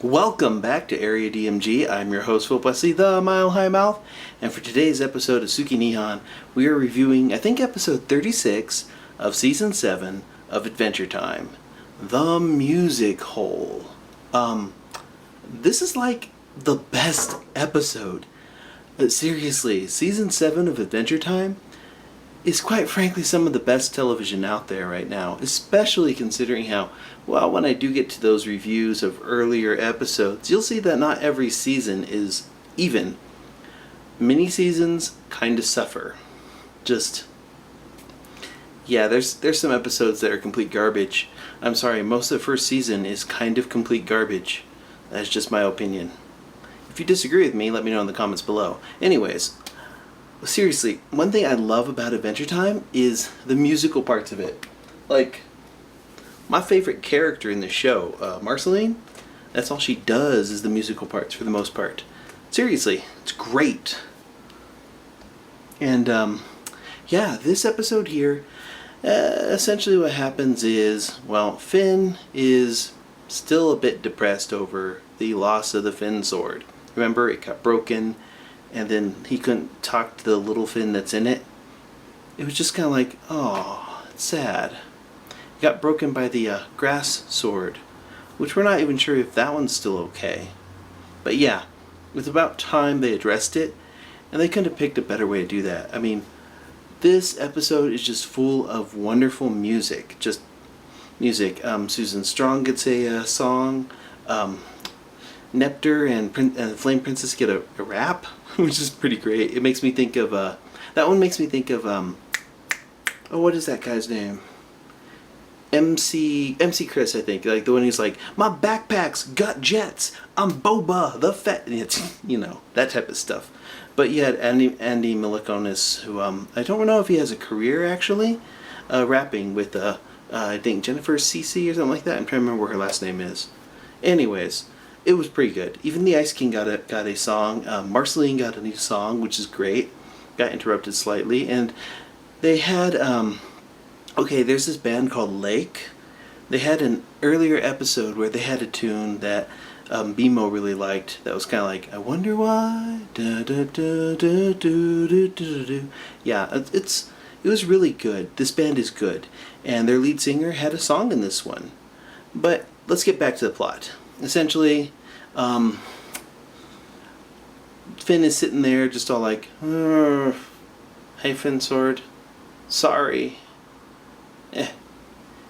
Welcome back to Area DMG. I'm your host, Philip Wesley, the Mile High Mouth, and for today's episode of Suki Nihon, we are reviewing, I think, episode 36 of Season 7 of Adventure Time, The Music Hole. This is like the best episode. Seriously, Season 7 of Adventure Time is quite frankly some of the best television out there right now, especially considering how, well, when I do get to those reviews of earlier episodes, you'll see that not every season is even. Mini seasons kind of suffer. There's some episodes that are complete garbage. I'm sorry, most of the first season is kind of complete garbage. That's just my opinion. If you disagree with me, let me know in the comments below. Anyways, seriously, one thing I love about Adventure Time is the musical parts of it. Like, my favorite character in the show, Marceline, that's all she does is the musical parts for the most part. Seriously, it's great. And, this episode here, essentially what happens is, well, Finn is still a bit depressed over the loss of the Finn sword. Remember, it got broken, and then he couldn't talk to the little Finn that's in it. It was just kind of like, oh, it's sad. It got broken by the grass sword, which we're not even sure if that one's still okay. But yeah, it was about time they addressed it, and they couldn't have picked a better way to do that. I mean, this episode is just full of wonderful music. Just music. Susan Strong gets a song. Nepter and Flame Princess get a rap, which is pretty great. It makes me think of, that one makes me think of, what is that guy's name? MC Chris, I think. Like the one who's like, my backpack's got jets, I'm Boba the Fett, and it's, that type of stuff. But you had Andy Milikonis, who, I don't know if he has a career actually, rapping with, I think Jennifer Cece or something like that. I'm trying to remember what her last name is. Anyways, it was pretty good. Even the Ice King got a song. Marceline got a new song, which is great. Got interrupted slightly. And they had, there's this band called Lake. They had an earlier episode where they had a tune that BMO really liked. That was kind of like, I wonder why. Da, da, da, da, da, da, da, da. Yeah, it was really good. This band is good. And their lead singer had a song in this one. But let's get back to the plot. Essentially, Finn is sitting there just all like, hey Finn Sword, sorry.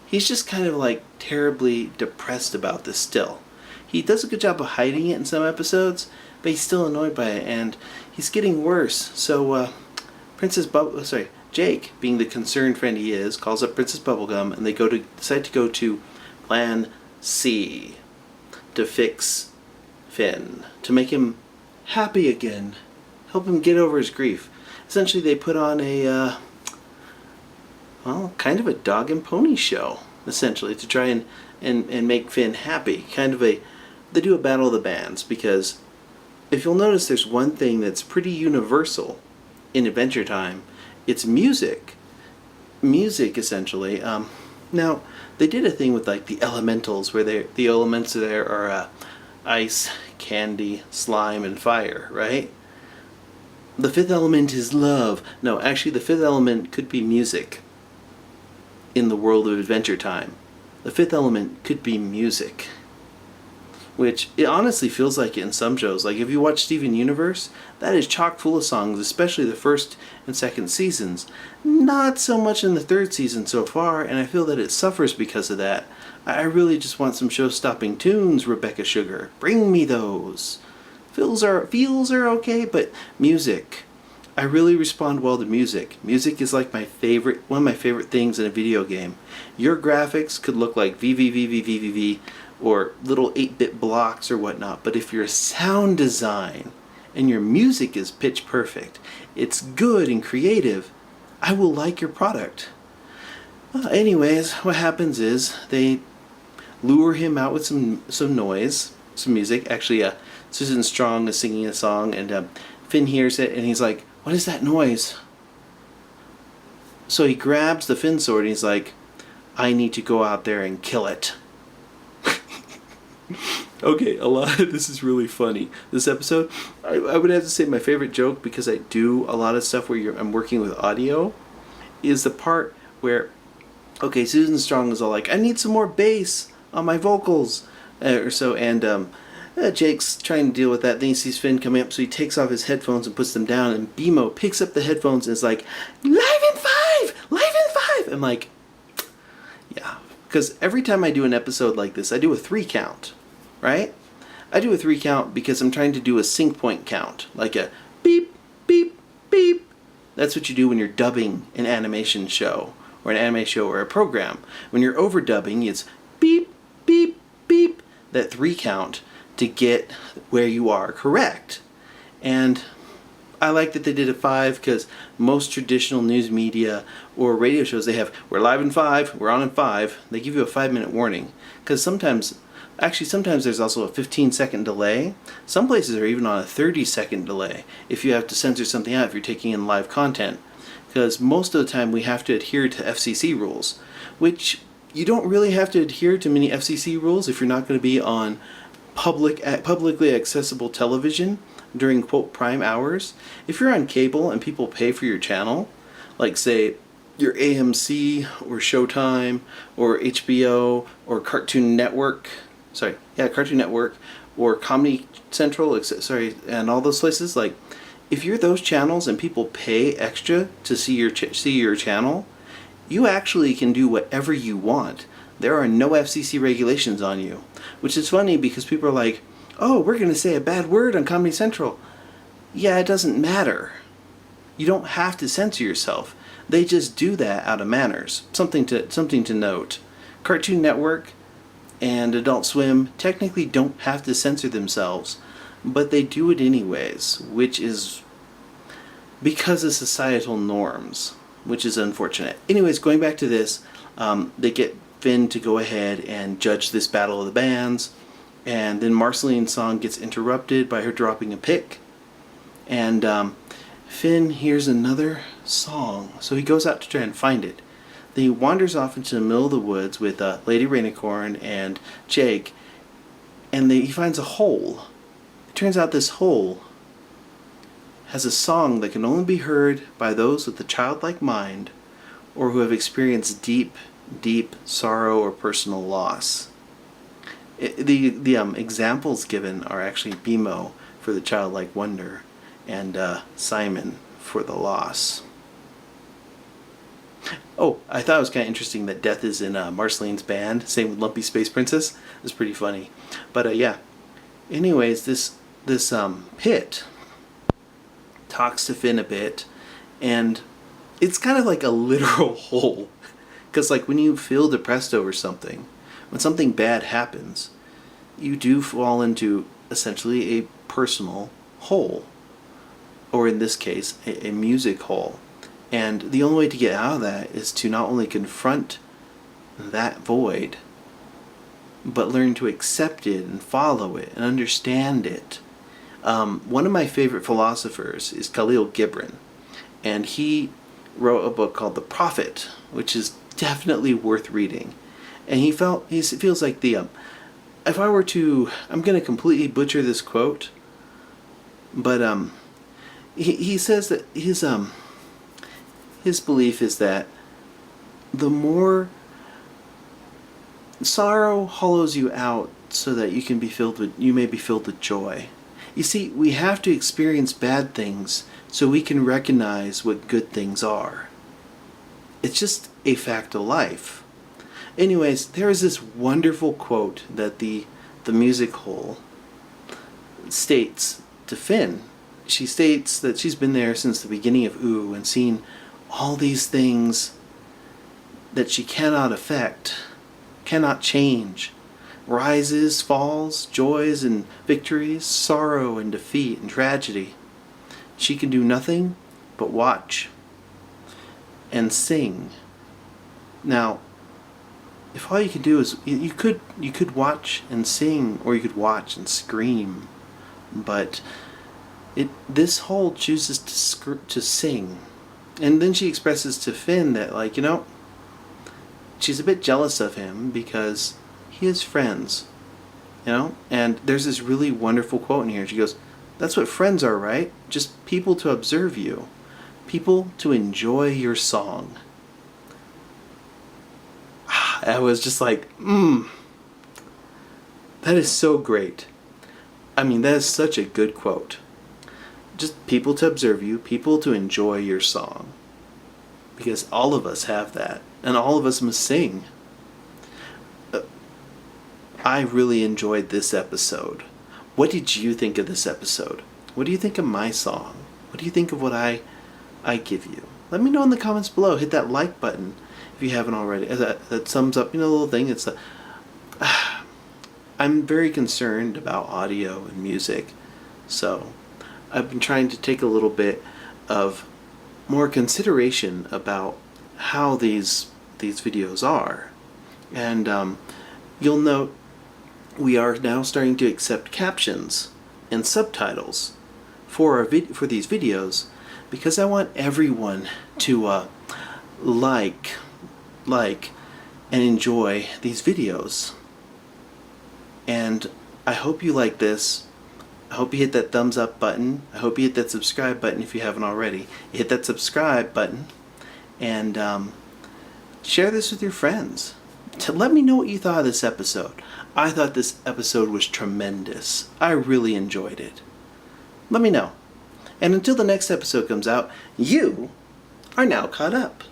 He's just kind of like terribly depressed about this still. He does a good job of hiding it in some episodes, but he's still annoyed by it, and he's getting worse. So, Jake, being the concerned friend he is, calls up Princess Bubblegum, and they decide to go to Plan C. To fix Finn, to make him happy again, help him get over his grief. Essentially, they put on a, kind of a dog and pony show, essentially, to try and make Finn happy. They do a battle of the bands, because if you'll notice, there's one thing that's pretty universal in Adventure Time. It's music. Music, essentially. Now, they did a thing with like the elementals, where the elements there are ice, candy, slime, and fire, right? The fifth element is love. No, actually the fifth element could be music in the world of Adventure Time. The fifth element could be music. Which, it honestly feels like it in some shows. Like if you watch Steven Universe, that is chock full of songs, especially the first and second seasons. Not so much in the third season so far, and I feel that it suffers because of that. I really just want some show-stopping tunes, Rebecca Sugar. Bring me those. Feels are okay, but music. I really respond well to music. Music is like one of my favorite things in a video game. Your graphics could look like VVVVVVV, or little 8-bit blocks or whatnot, but if your sound design and your music is pitch perfect, it's good and creative, I will like your product. Anyways, what happens is they lure him out with some noise, some music. Actually, Susan Strong is singing a song, and Finn hears it, and he's like, what is that noise? So he grabs the Finn sword, and he's like, I need to go out there and kill it. Okay, a lot of this is really funny. This episode, I would have to say my favorite joke, because I do a lot of stuff where I'm working with audio, is the part where, okay, Susan Strong is all like, I need some more bass on my vocals, or so, and Jake's trying to deal with that. Then he sees Finn coming up, so he takes off his headphones and puts them down, and BMO picks up the headphones and is like, live in 5! Live in 5! I'm like, yeah. Because every time I do an episode like this, I do a 3 count, right? I do a 3 count because I'm trying to do a sync point count, like a beep, beep, beep. That's what you do when you're dubbing an animation show, or an anime show, or a program. When you're overdubbing, it's beep, beep, beep, that 3 count to get where you are correct. And I like that they did a 5, because most traditional news media or radio shows, they have, we're live in 5, we're on in 5. They give you a 5-minute warning, because sometimes there's also a 15-second delay. Some places are even on a 30-second delay if you have to censor something out if you're taking in live content, because most of the time we have to adhere to FCC rules, which you don't really have to adhere to many FCC rules if you're not going to be on publicly accessible television during, quote, prime hours. If you're on cable and people pay for your channel, like say your AMC or Showtime or HBO or Cartoon Network, Cartoon Network, or Comedy Central, and all those places, like, if you're those channels and people pay extra to see your channel, you actually can do whatever you want. There are no FCC regulations on you, which is funny because people are like, oh, we're going to say a bad word on Comedy Central. Yeah, it doesn't matter. You don't have to censor yourself. They just do that out of manners. Something to note. Cartoon Network and Adult Swim technically don't have to censor themselves, but they do it anyways, which is because of societal norms, which is unfortunate. Anyways, going back to this, they get Finn to go ahead and judge this battle of the bands, and then Marceline's song gets interrupted by her dropping a pick, and Finn hears another song, so he goes out to try and find it. Then he wanders off into the middle of the woods with Lady Rainicorn and Jake, and he finds a hole. It turns out this hole has a song that can only be heard by those with a childlike mind, or who have experienced deep, deep sorrow or personal loss. The examples given are actually BMO for the childlike wonder, and Simon for the loss. Oh, I thought it was kind of interesting that Death is in Marceline's band. Same with Lumpy Space Princess. It's pretty funny. But yeah. Anyways, this Pit talks to Finn a bit, and it's kind of like a literal hole. Because like when you feel depressed over something, when something bad happens, you do fall into essentially a personal hole. Or in this case, a music hole. And the only way to get out of that is to not only confront that void, but learn to accept it and follow it and understand it. One of my favorite philosophers is Khalil Gibran, and he wrote a book called The Prophet, which is definitely worth reading. And he feels like if I were to, I'm going to completely butcher this quote, but he says that his belief is that the more sorrow hollows you out so that you may be filled with joy. You see, we have to experience bad things so we can recognize what good things are. It's just a fact of life. Anyways, there is this wonderful quote that the music hole states to Finn. She states that she's been there since the beginning of Ooh and seen all these things that she cannot affect, cannot change. Rises, falls, joys and victories, sorrow and defeat and tragedy. She can do nothing but watch and sing. Now, if all you can do is you could watch and sing, or you could watch and scream, but this hole chooses to sing. And then she expresses to Finn that, she's a bit jealous of him because he has friends You know, and there's this really wonderful quote in here. She goes, "That's what friends are, right? Just people to observe you, people to enjoy your song." I was just like, that is so great. I mean, that is such a good quote. Just people to observe you, people to enjoy your song. Because all of us have that, and all of us must sing. I really enjoyed this episode. What did you think of this episode? What do you think of my song? What do you think of what I give you? Let me know in the comments below. Hit that like button if you haven't already. That thumbs up, the little thing. It's I'm very concerned about audio and music, so I've been trying to take a little bit of more consideration about how these videos are, and you'll note we are now starting to accept captions and subtitles for these videos, because I want everyone to like and enjoy these videos. And I hope you like this. I hope you hit that thumbs up button. I hope you hit that subscribe button if you haven't already. Hit that subscribe button and share this with your friends. To let me know what you thought of this episode. I thought this episode was tremendous. I really enjoyed it. Let me know. And until the next episode comes out, you are now caught up.